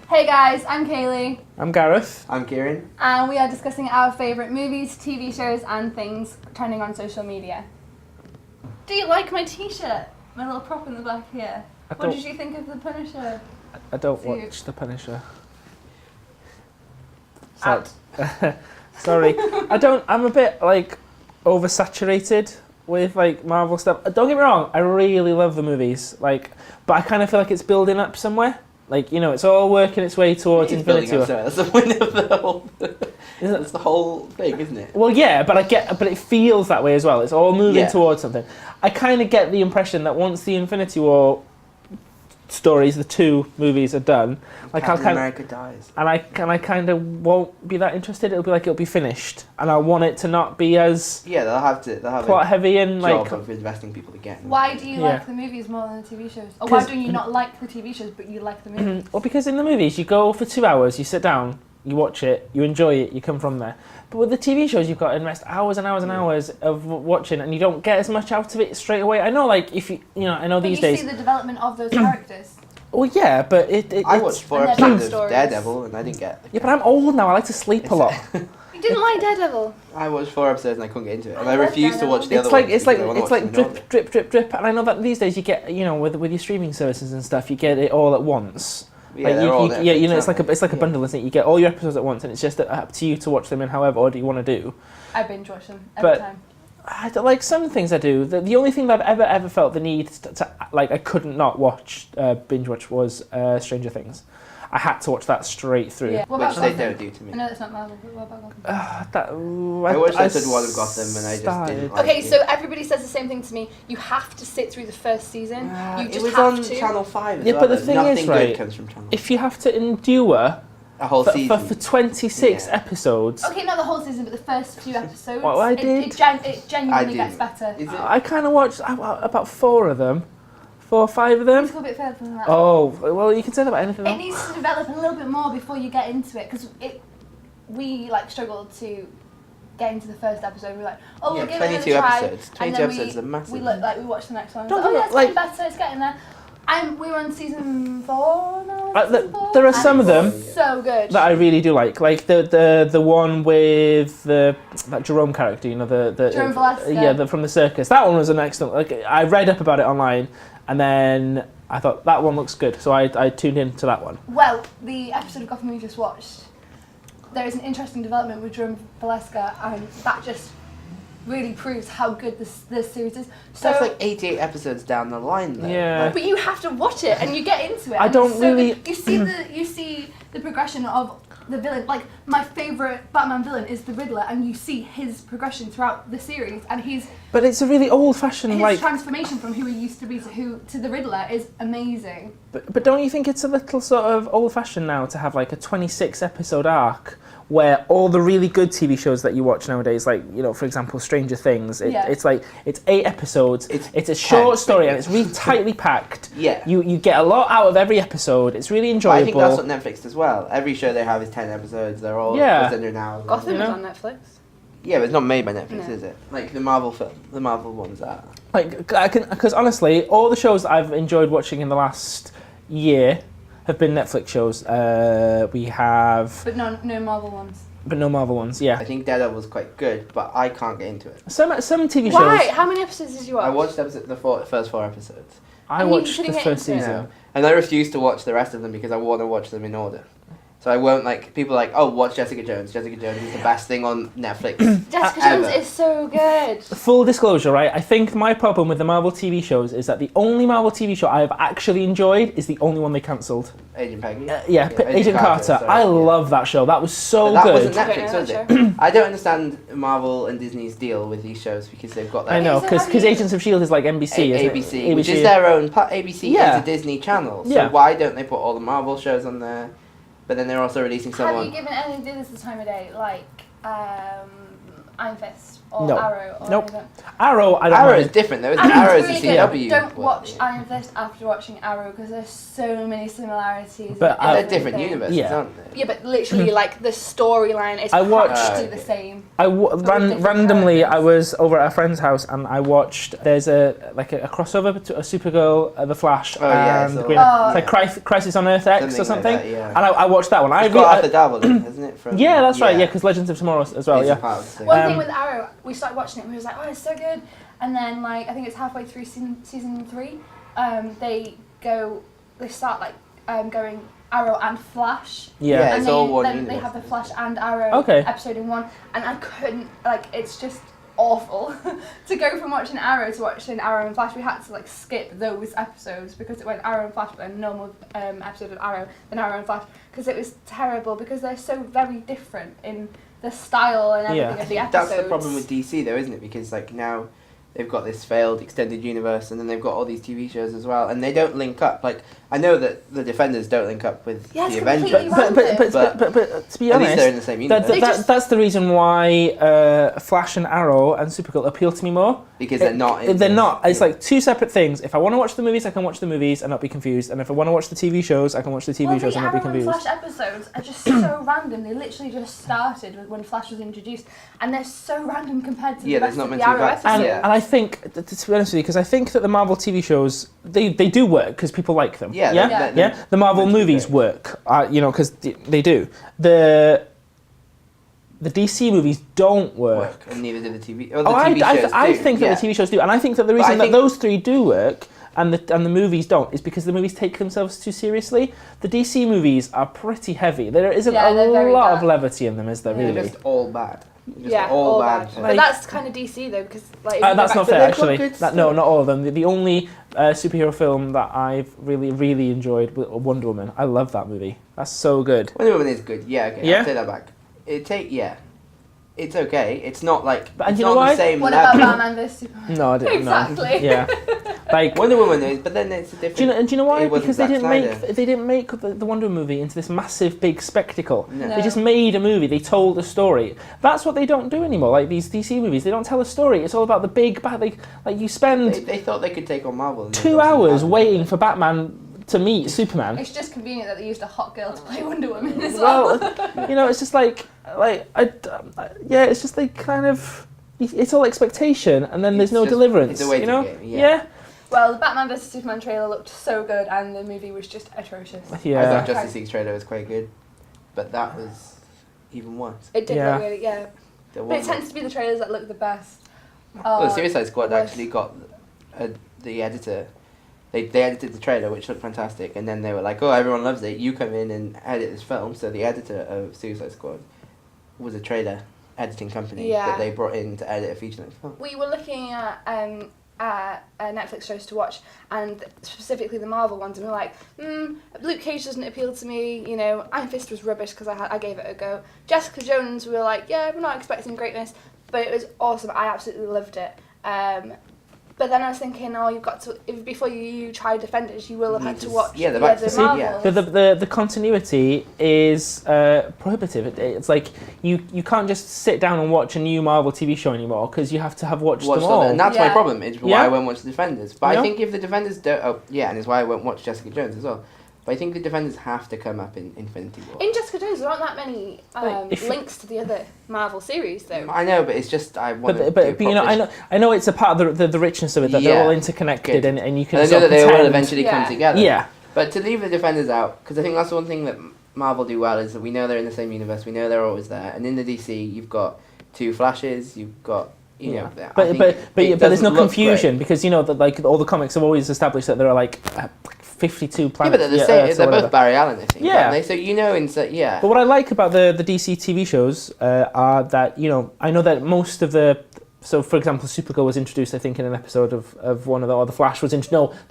Hey guys, I'm Kaylee. I'm Gareth. I'm Kieran. And we are discussing our favourite movies, TV shows and things trending on social media. Do you like my t-shirt? My little prop in the back here. What did you think of The Punisher? I don't watch The Punisher. Out. Sorry. I'm a bit oversaturated with Marvel stuff. Don't get me wrong, I really love the movies. But I kind of feel like it's building up somewhere. It's all working its way towards Infinity War. That's the point of the whole. That's the whole thing, isn't it? Well, yeah, but it feels that way as well. It's all moving towards something. I kind of get the impression that once the Infinity War stories, the two movies are done, Captain America dies, and I kind of won't be that interested. It'll be finished, and I want it to not be as they'll have plot heavy and job of investing people again. Why do you like the movies more than the TV shows? Or why do you not like the TV shows but you like the movies? Well, because in the movies you go for 2 hours, you sit down, you watch it, you enjoy it, you come from there. But with the TV shows, you've got to invest hours and hours and hours of watching, and you don't get as much out of it straight away. I know, if I know these days. You see the development of those characters. Well, yeah, but I watched 4 episodes of Daredevil, and I didn't get. Yeah, but I'm old now. I like to sleep a lot. You didn't like Daredevil? I watched 4 episodes and I couldn't get into it, and I refused to watch the other ones. It's like drip, and I know that these days you get with your streaming services and stuff, you get it all at once. It's like a bundle, isn't it? You get all your episodes at once, and it's just up to you to watch them in however order you want to do. I binge watch them every time. I don't, some things I do. The only thing that I've ever felt the need to I couldn't not watch binge watch was Stranger Things. I had to watch that straight through. Yeah. Which they don't do to me. I know it's not Marvel, but what about Gotham? I watched episode 1 of Gotham and I just didn't like Okay, it. so everybody says the same thing to me. You have to sit through the first season. You just it was have on to. Channel 5 as Yeah, well. but the thing Nothing is, good comes from Channel 5. if you have to endure a whole season for 26 episodes. Okay, not the whole season, but the first few episodes. Well, I did. It genuinely gets better. Is it? I kind of watched about 4 of them. 4 or 5 of them. It's a bit further than that. Oh, well, you can say that about anything It else. needs to develop a little bit more before you get into it, because we struggled to get into the first episode. We were like, we'll give it another try. Episodes. 22 episodes are massive. We watched the next one. Don't It's getting better. It's getting there. We're on season 4 now. There are some of them so good that I really do like the one with that Jerome character, the Jerome Valeska. from the circus. That one was an excellent. I read up about it online, and then I thought that one looks good, so I tuned into that one. Well, the episode of Gotham we just watched, there is an interesting development with Jerome Valeska, and that just really proves how good this series is. So That's 88 episodes down the line, though. Yeah. but you have to watch it and you get into it. I and don't it's so really- good. You see the progression of the villain. My favourite Batman villain is the Riddler, and you see his progression throughout the series, and But it's a really old-fashioned his transformation from who he used to be to the Riddler is amazing. But don't you think it's a little sort of old-fashioned now to have a 26-episode arc where all the really good TV shows that you watch nowadays, for example, Stranger Things, it's 8 episodes, it's a short story and it's really tightly packed. Yeah. You get a lot out of every episode. It's really enjoyable. I think that's what Netflix does well. Every show they have is 10 episodes. They're all just under an hour. Gotham is on Netflix. Yeah, but it's not made by Netflix, is it? The Marvel ones are. Because honestly, all the shows that I've enjoyed watching in the last year have been Netflix shows. We have... But no Marvel ones. But no Marvel ones, yeah. I think Daredevil was quite good, but I can't get into it. Some TV shows... Why? How many episodes did you watch? I watched the first 4 episodes. I watched the first season. Yeah. And I refuse to watch the rest of them because I want to watch them in order. So I won't people are like, oh, watch Jessica Jones. Jessica Jones is the best thing on Netflix. Jessica Jones is so good. Full disclosure, right? I think my problem with the Marvel TV shows is that the only Marvel TV show I have actually enjoyed is the only one they cancelled. Agent Peggy? Agent Carter. I love that show. That was so that good. Wasn't Netflix, was it? I don't understand Marvel and Disney's deal with these shows because they've got that. I know, because Agents of S.H.I.E.L.D. is like NBC, isn't ABC, it? which is their own... ABC is a Disney channel, so why don't they put all the Marvel shows on there? But then they're also releasing some Have you given anything to do this the time of day? Iron Fist or No. Arrow or Nope. anything. Arrow, I don't Arrow mind. is different though, isn't it? Arrow's Arrow is really a good. CW. Don't one, watch yeah. Iron Fist after watching Arrow because there's so many similarities. But and They're different everything. universes, Yeah. aren't they? Yeah, but literally, like the storyline is I watched- practically the same. different Randomly, I characters. was over at a friend's house and I watched. There's a crossover between a Supergirl, the Flash, Oh, yeah, and so- Green. Oh. It's like Crisis on Earth X or something. Like that, yeah. And I watched that one. It's got Arthur Darvill in it, hasn't it? From, Yeah, that's right. Yeah, because Legends of Tomorrow as well. He's a Yeah. part of the same. One Um, thing with Arrow, we started watching it and we was like, oh, it's so good. And then, like, I think it's halfway through season 3, they start, like, going Arrow and Flash. Yeah. Yeah. And It's all one then universe. they have the Flash and Arrow Okay. episode in one. And I couldn't, like, it's just awful. To go from watching Arrow to watching Arrow and Flash, we had to, like, skip those episodes because it went Arrow and Flash, but a normal episode of Arrow, then Arrow and Flash, because it was terrible because they're so very different in the style and everything Yeah. of the episodes. That's the problem with DC though, isn't it? Because like now they've got this failed extended universe and then they've got all these TV shows as well and they don't link up. Like I know that the Defenders don't link up with Yeah, it's the completely Avengers. random. But to be At least they're in honest, the same universe. that's the reason why Flash and Arrow and Supergirl appeal to me more. Because they're not in They're this- not. It's yeah. like two separate things. If I want to watch the movies, I can watch the movies and not be confused. And if I want to watch the TV shows, I can watch the TV shows and not be The Arrow confused. and Flash episodes are just so random. They literally just started when Flash was introduced, and they're so random compared to Yeah, the there's rest not of meant the to be Arrow back- episodes. And, Yeah. and I think, to be honest with you, because I think that the Marvel TV shows, they do work because people like them. Yeah, yeah? they're- Yeah? The Marvel meant to be movies great. work, because they do. The DC movies don't work. And neither do the TV. Or the Oh, TV shows I do. think yeah. that the TV shows do, and I think that the But I reason that think- those three do work and the movies don't is because the movies take themselves too seriously. The DC movies are pretty heavy. There isn't Yeah, they're a very lot of dark. levity in them, is there? Yeah. Really? They're just all bad. Just Yeah, all bad. But Like- that's kind of DC though, because like if you go That's back not to fair, they've got actually. good No, stuff. not all of them. The only superhero film that I've really enjoyed was Wonder Woman. I love that movie. That's so good. Wonder Woman is good. Yeah, okay. Yeah? I'll take that back. It's okay. It's not like But- and it's you not know the why? same What about level. Batman vs Superman? No, I didn't. Exactly. No. Yeah. Like, Wonder Woman is, but then it's a different. do you know why? It wasn't Because they Zack didn't make Snyder. the Wonder Woman movie into this massive big spectacle. No. They just made a movie. They told a story. That's what they don't do anymore. Like these DC movies, they don't tell a story. It's all about the big bad. Like you spend They thought they could take on Marvel. And 2 hours waiting for Batman to meet Superman. It's just convenient that they used a hot girl to play Wonder Woman as well. Well, it's just it's just like kind of. It's all expectation, and then there's It's no just- deliverance. it's a waiting you know? game, yeah. Well, the Batman vs Superman trailer looked so good, and the movie was just atrocious. Yeah. I Yeah. thought Justice League trailer was quite good, but that was even worse. It did Yeah. look really, yeah. There But it wasn't- tends to be the trailers that look the best. Well, the Suicide Squad worse. actually got the editor. They edited the trailer, which looked fantastic, and then they were like, "Oh, everyone loves it. You come in and edit this film." So the editor of Suicide Squad was a trailer editing company Yeah. that they brought in to edit a feature-length film. We were looking at Netflix shows to watch, and specifically the Marvel ones, and we were like, Luke Cage doesn't appeal to me, you know, Iron Fist was rubbish because I gave it a go. Jessica Jones, we were like, yeah, we're not expecting greatness, but it was awesome. I absolutely loved it. But then I was thinking, you've got to, before you try Defenders, you will have had to watch yeah, the the back other to see, yeah. Marvels. The continuity is prohibitive. It's like you can't just sit down and watch a new Marvel TV show anymore because you have to have watched them all. And that's my Yeah. problem. Is why Yeah. I won't watch the Defenders. But Yeah. I think if the Defenders don't, and it's why I won't watch Jessica Jones as well. But I think the Defenders have to come up in Infinity War. In Jessica Jones, there aren't that many If you- links to the other Marvel series, though. I know, but it's just I want to. But you know, I know it's a part of the richness of it that they're Yeah. all interconnected Good. and you can. And I know sort that of they will pretend- eventually come Yeah. together. Yeah. But to leave the Defenders out, because I think that's one thing that Marvel do well is that we know they're in the same universe, we know they're always there, and in the DC you've got 2 Flashes, you've got Yeah. I But think but it there's doesn't no look confusion great. because you know that like all the comics have always established that there are like 52 Yeah, planets. but they're the same. Earths or They're whatever. both Barry Allen, I think. Yeah. Aren't they? So you know, yeah. But what I like about the DC TV shows are that, you know, I know that most of the... So, for example, Supergirl was introduced, I think, in an episode of one of the... Or the Flash was... The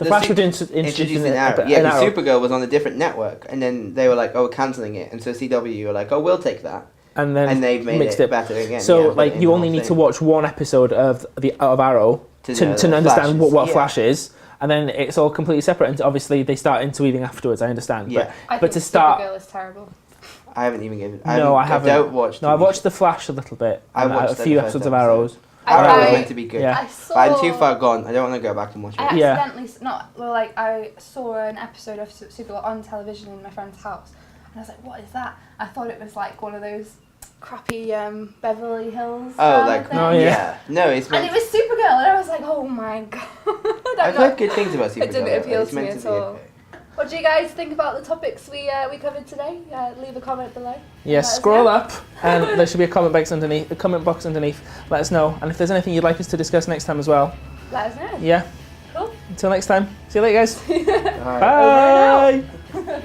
Flash was introduced Introduced in Arrow. Yeah, because Supergirl was on a different network, and then they were like, "Oh, we're cancelling it," and so CW were like, "Oh, we'll take that," and then and they've made mixed it better again. So, yeah, like, in you the only whole need to thing. watch one episode of Arrow to know that understand Flash what is- Flash is, and then it's all completely separate. And obviously, they start interweaving afterwards. I understand, Yeah. I but think to start... Supergirl is terrible. I haven't even given. No, I haven't. I don't watch. No, I watched The Flash a little bit. I and watched a few the first episodes of episode. Arrows. Arrow was meant to be good. Yeah. I saw. But I'm too far gone. I don't want to go back and watch it. I Yeah. accidentally I saw an episode of Supergirl on television in my friend's house, and I was like, "What is that?" I thought it was like one of those crappy Beverly Hills. Oh, like Oh, things. yeah. No, it's And meant. it was Supergirl, and I was like, "Oh my god!" I've heard good things about Supergirl. It didn't appeal It's to me meant at be all. okay. What do you guys think about the topics we covered today? Leave a comment below. Yeah, Let us scroll know. up and there should be a comment box underneath. Let us know. And if there's anything you'd like us to discuss next time as well. Let us know. Yeah. Cool. Until next time. See you later, guys. All right. Bye.